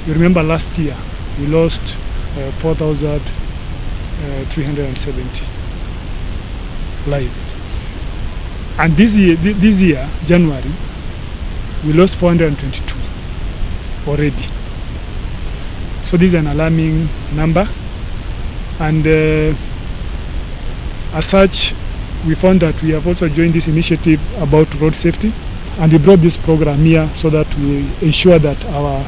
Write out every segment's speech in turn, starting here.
You remember last year we lost 4,370 lives. And this year, January, we lost 422 already. So this is an alarming number. And as such, we found that we have also joined this initiative about road safety. And we brought this program here so that we ensure that our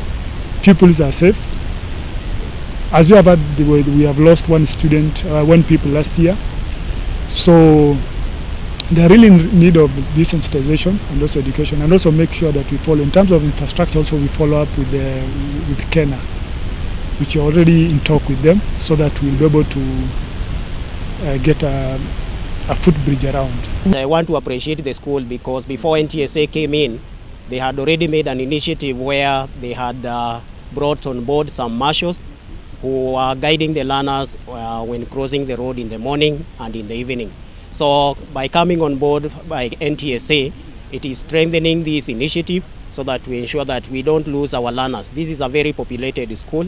pupils are safe. As we have had, we have lost one pupil last year. So they are really in need of this sensitization and also education, and also make sure that we follow in terms of infrastructure. Also, we follow up with Ciana, which are already in talk with them, so that we'll be able to get a footbridge around. I want to appreciate the school because before NTSA came in, they had already made an initiative where they had brought on board some marshals who are guiding the learners when crossing the road in the morning and in the evening. So by coming on board by NTSA, it is strengthening this initiative so that we ensure that we don't lose our learners. This is a very populated school,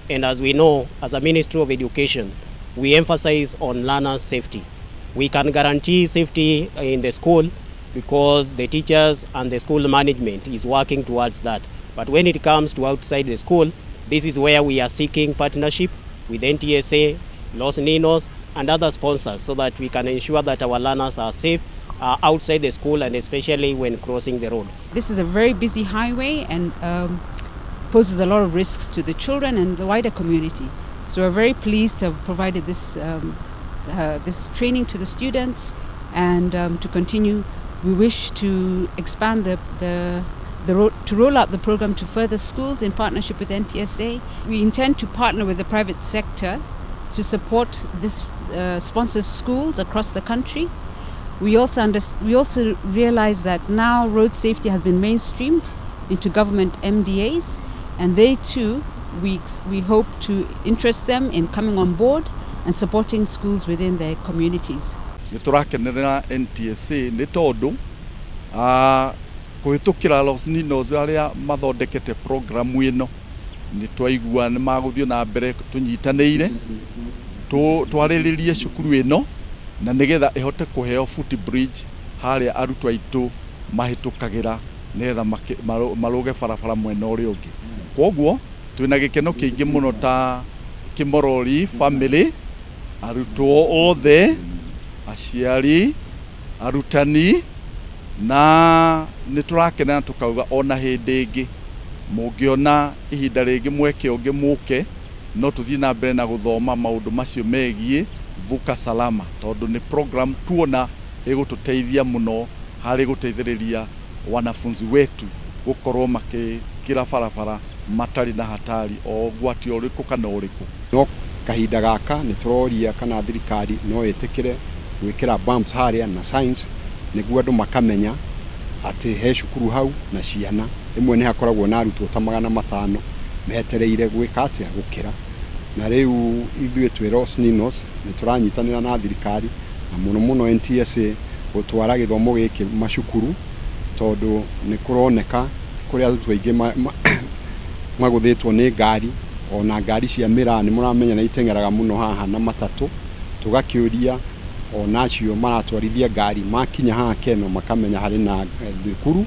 and as we know, as a Ministry of Education, we emphasize on learners' safety. We can guarantee safety in the school because the teachers and the school management is working towards that. But when it comes to outside the school, this is where we are seeking partnership with NTSA, Los NINOs, and other sponsors so that we can ensure that our learners are safe outside the school and especially when crossing the road. This is a very busy highway and poses a lot of risks to the children and the wider community. So we're very pleased to have provided this training to the students, and to continue, we wish to expand to roll out the program to further schools in partnership with NTSA. We intend to partner with the private sector to support this sponsor schools across the country. We also realize that now road safety has been mainstreamed into government MDAs, and they too, we hope to interest them in coming on board and supporting schools within their communities. Niturakenera NTSA ni tondu kuhitukira Los NINOs aria mathondekete programu ino ni twaigua ni maguthio na mbere tunyitanire twariririe cukuru ino na nigetha ihote kuheo footbridge haria arutwo aitu mahitukagira nigetha maruge barabara mwena uria ungi. Koguo twina gikeno kiingi muno ta Kimorori family, arutwo othe, aciari, arutani, na niturakenera tukauga ona hindi ingi mungiona ihinda ringi mweke ungi muke no tuthii na mbere na guthoma maundu macio megie vuka salama, tondu ni program tuona igututeithia muno hari guteithiriria wanafunzi wetu gukorwo makikira barabara matari na hatari o gwati uriku kana uriku. No kahinda gaka nituroria kana thirikari no itikire gwikira bumps haria na signs niguo andu makamenya ati he cukuru hau na ciana imwe ni hakoragwo na arutwo ta 500 metereire gwika atia gukira. Na riu ithuĩ twĩ Los NINOs nituranyitanira na thirikari na muno NTSA gutwara githomo giki macukuru, tondu ni kuroneka kuri arutwo aingi maguthitwo ni ngari, ona ngari cia mirani muramenya na itengeraga muno haha na matatu, tugakiuria ona cio maratwarithia ngari makinya haha Keno makamenya hari na thukuru